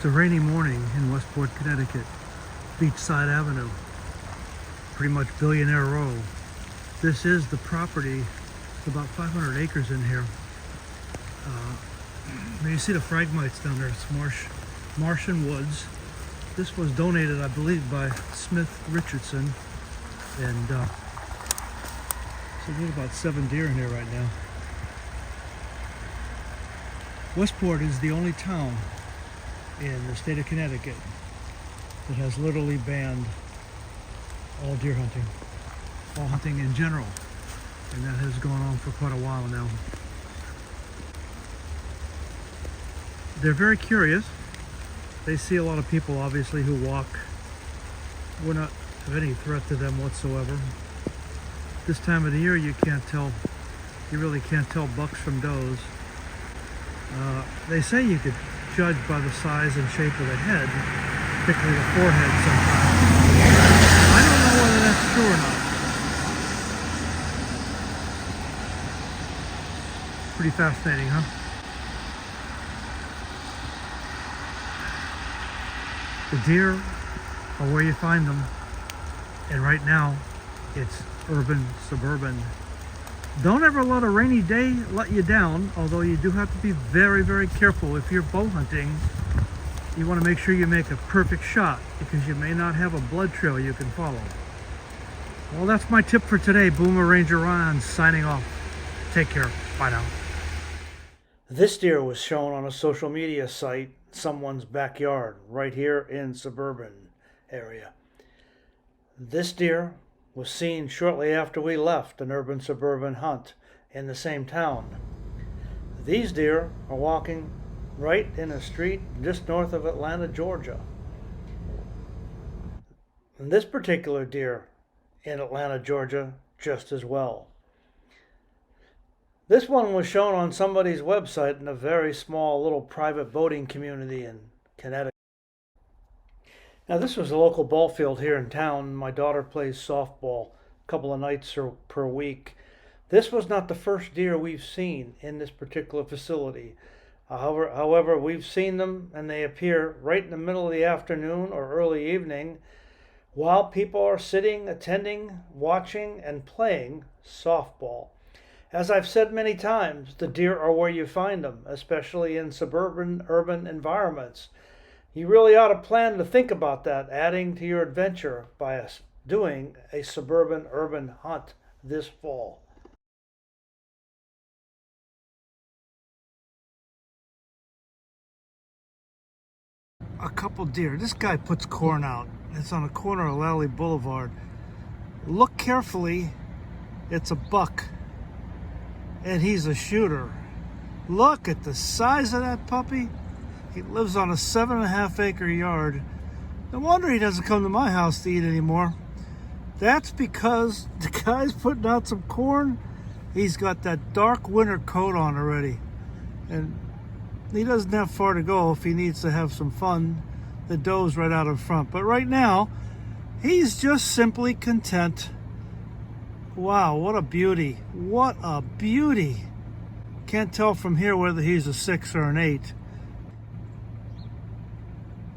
It's a rainy morning in Westport, Connecticut, Beachside Avenue, pretty much Billionaire Row. This is the property. It's about 500 acres in here. You see the phragmites down there. It's Martian woods. This was donated, I believe, by Smith Richardson, and so there's about 7 deer in here right now. Westport is the only town in the state of Connecticut that has literally banned all deer hunting, all hunting in general, and that has gone on for quite a while now. They're very curious. They see a lot of people, obviously, who walk. We're not of any threat to them whatsoever. This time of the year, you can't tell. You really can't tell bucks from does. They say you could judge by the size and shape of the head, particularly the forehead sometimes. I don't know whether that's true or not. Pretty fascinating, huh? The deer are where you find them, and right now it's urban, suburban. Don't ever let a rainy day let you down, although you do have to be very, very careful. If you're bow hunting, you want to make sure you make a perfect shot, because you may not have a blood trail you can follow. Well, that's my tip for today. Boomer Ranger Ron signing off. Take care. Bye now. This deer was shown on a social media site, someone's backyard, right here in Suburban area. This deer was seen shortly after we left an urban suburban hunt in the same town. These deer are walking right in a street just north of Atlanta, Georgia. And this particular deer in Atlanta, Georgia, just as well. This one was shown on somebody's website in a very small little private boating community in Connecticut. Now, this was a local ball field here in town. My daughter plays softball a couple of nights per week. This was not the first deer we've seen in this particular facility. However, we've seen them, and they appear right in the middle of the afternoon or early evening while people are sitting, attending, watching, and playing softball. As I've said many times, the deer are where you find them, especially in suburban, urban environments. You really ought to plan to think about that, adding to your adventure by doing a suburban urban hunt this fall. A couple deer. This guy puts corn out. It's on the corner of Lally Boulevard. Look carefully. It's a buck. And he's a shooter. Look at the size of that puppy. He lives on a 7.5 acre yard. No wonder he doesn't come to my house to eat anymore. That's because the guy's putting out some corn. He's got that dark winter coat on already. And he doesn't have far to go if he needs to have some fun. The doe's right out in front. But right now, he's just simply content. Wow, what a beauty. What a beauty. Can't tell from here whether he's a 6 or an 8.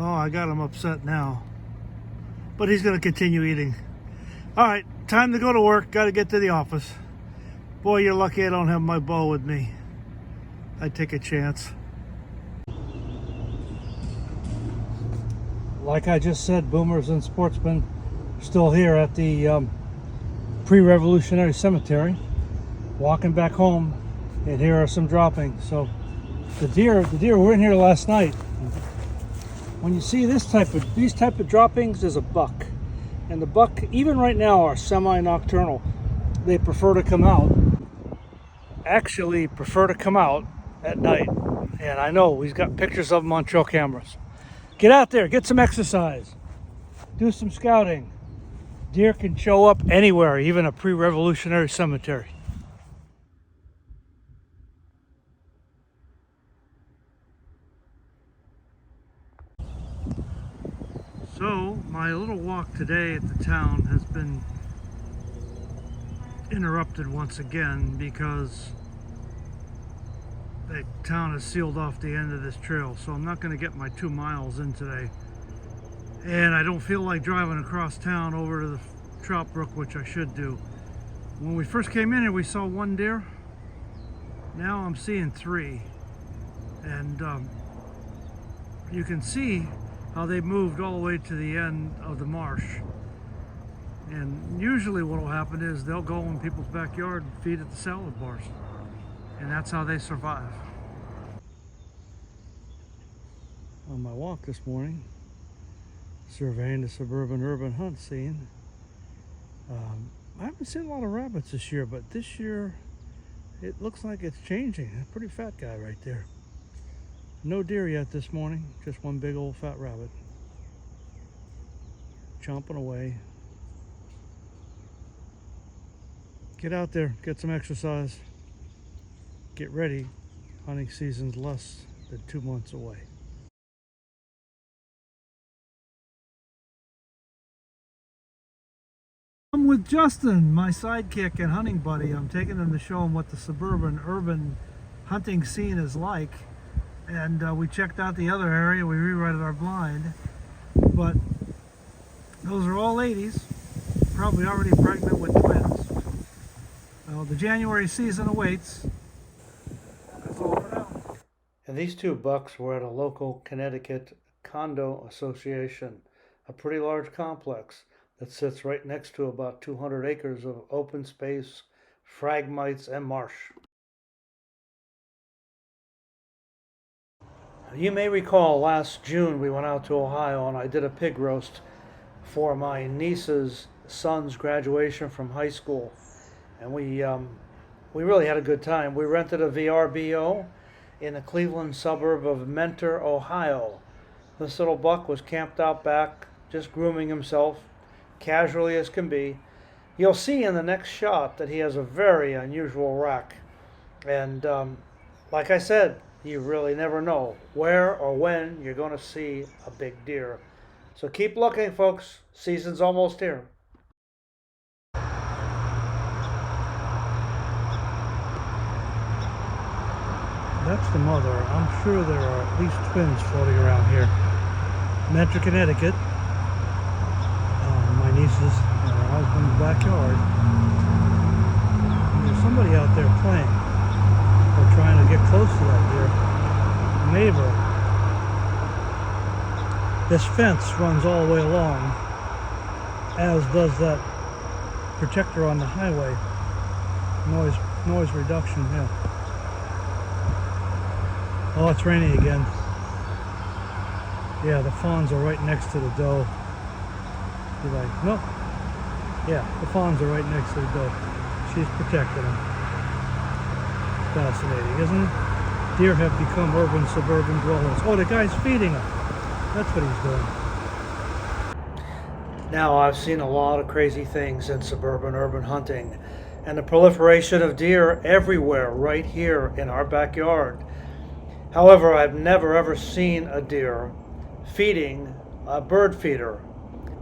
Oh, I got him upset now. But he's going to continue eating. All right, time to go to work. Got to get to the office. Boy, you're lucky I don't have my bow with me. I'd take a chance. Like I just said, boomers and sportsmen still here at the pre-revolutionary cemetery, walking back home, and here are some droppings. So the deer were in here last night. When you see these type of droppings, there's a buck, and the buck even right now are semi-nocturnal. They prefer to come out. Actually, prefer to come out at night, and I know we've got pictures of them on trail cameras. Get out there, get some exercise, do some scouting. Deer can show up anywhere, even a pre-revolutionary cemetery. So, my little walk today at the town has been interrupted once again because the town has sealed off the end of this trail, so I'm not going to get my 2 miles in today. And I don't feel like driving across town over to the trout brook, which I should do. When we first came in here, we saw 1 deer. Now I'm seeing 3. And you can see how they moved all the way to the end of the marsh. And usually what will happen is they'll go in people's backyard and feed at the salad bars. And that's how they survive. On my walk this morning, surveying the suburban urban hunt scene, I haven't seen a lot of rabbits this year, but this year it looks like it's changing. A pretty fat guy right there. No deer yet this morning, just 1 big old fat rabbit. Chomping away. Get out there, get some exercise. Get ready. Hunting season's less than 2 months away. I'm with Justin, my sidekick and hunting buddy. I'm taking him to show him what the suburban urban hunting scene is like. And we checked out the other area. We rewrited our blind. But those are all ladies, probably already pregnant with twins. The January season awaits. That's all for now. And these 2 bucks were at a local Connecticut condo association, a pretty large complex that sits right next to about 200 acres of open space, phragmites, and marsh. You may recall last June we went out to Ohio and I did a pig roast for my niece's son's graduation from high school. And we really had a good time. We rented a VRBO in the Cleveland suburb of Mentor, Ohio. This little buck was camped out back, just grooming himself, casually as can be. You'll see in the next shot that he has a very unusual rack. And like I said, you really never know where or when you're going to see a big deer. So keep looking, folks. Season's almost here. That's the mother. I'm sure there are at least twins floating around here. Mentor, Connecticut. My niece's and her husband's backyard. And there's somebody out there playing. Or trying to get close to that deer. Neighbor. This fence runs all the way along, as does that protector on the highway. Noise reduction, yeah. Oh, it's raining again. Yeah, the fawns are right next to the doe. You're like, no. Yeah, the fawns are right next to the doe. She's protecting them. Fascinating, isn't it? Deer have become urban suburban dwellers. Oh, the guy's feeding them. That's what he's doing. Now, I've seen a lot of crazy things in suburban urban hunting, and the proliferation of deer everywhere right here in our backyard. However, I've never ever seen a deer feeding a bird feeder.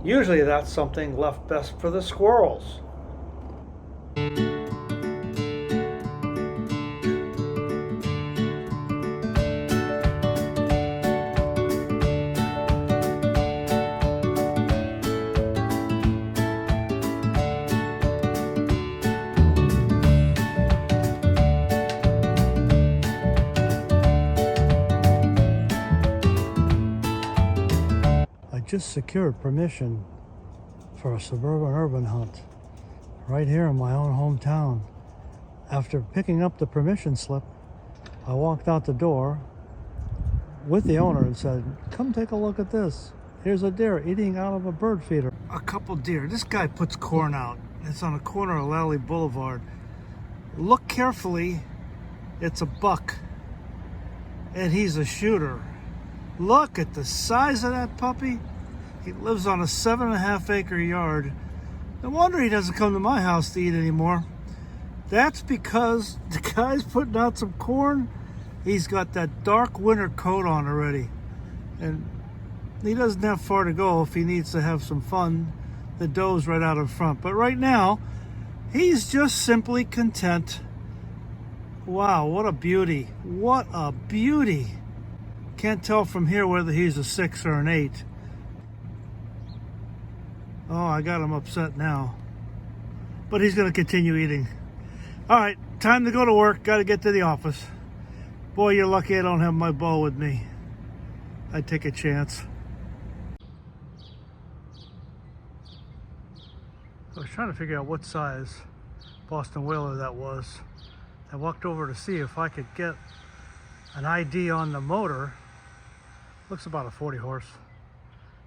Usually that's something left best for the squirrels. Just secured permission for a suburban urban hunt right here in my own hometown. After picking up the permission slip, I walked out the door with the owner and said, come take a look at this. Here's a deer eating out of a bird feeder. A couple deer. This guy puts corn out. It's on the corner of Lally Boulevard. Look carefully. It's a buck. And he's a shooter. Look at the size of that puppy. He lives on a 7.5 acre yard. No wonder he doesn't come to my house to eat anymore. That's because the guy's putting out some corn. He's got that dark winter coat on already. And he doesn't have far to go if he needs to have some fun. The doe's right out in front. But right now, he's just simply content Wow, what a beauty. What a beauty. Can't tell from here whether he's a 6 or an 8. Oh, I got him upset now. But he's going to continue eating. All right, time to go to work. Got to get to the office. Boy, you're lucky I don't have my bow with me. I'd take a chance. I was trying to figure out what size Boston Whaler that was. I walked over to see if I could get an ID on the motor. Looks about a 40 horse.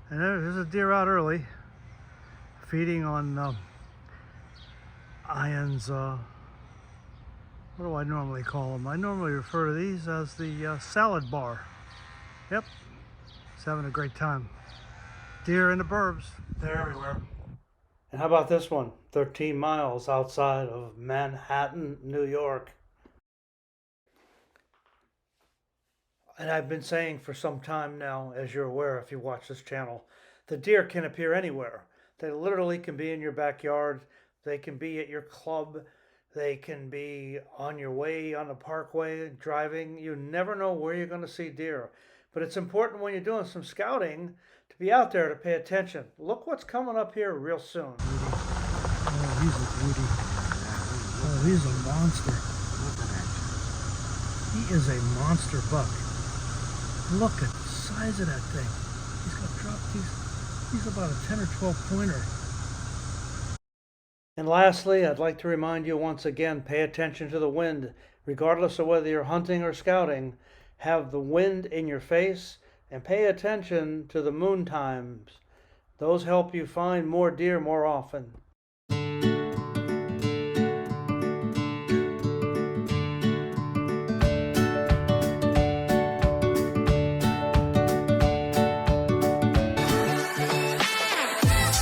And there's a deer out early, feeding on Ian's, what do I normally call them? I normally refer to these as the salad bar. Yep, he's having a great time. Deer in the burbs, they're everywhere. And how about this one? 13 miles outside of Manhattan, New York. And I've been saying for some time now, as you're aware if you watch this channel, the deer can appear anywhere. They literally can be in your backyard. They can be at your club. They can be on your way on the parkway driving. You never know where you're going to see deer. But it's important when you're doing some scouting to be out there to pay attention. Look what's coming up here real soon. Oh, he's a beauty. Oh, he's a monster. He is a monster buck. Look at the size of that thing. He's going to drop these. He's about a 10 or 12 pointer. And lastly, I'd like to remind you once again, pay attention to the wind. Regardless of whether you're hunting or scouting, have the wind in your face and pay attention to the moon times. Those help you find more deer more often.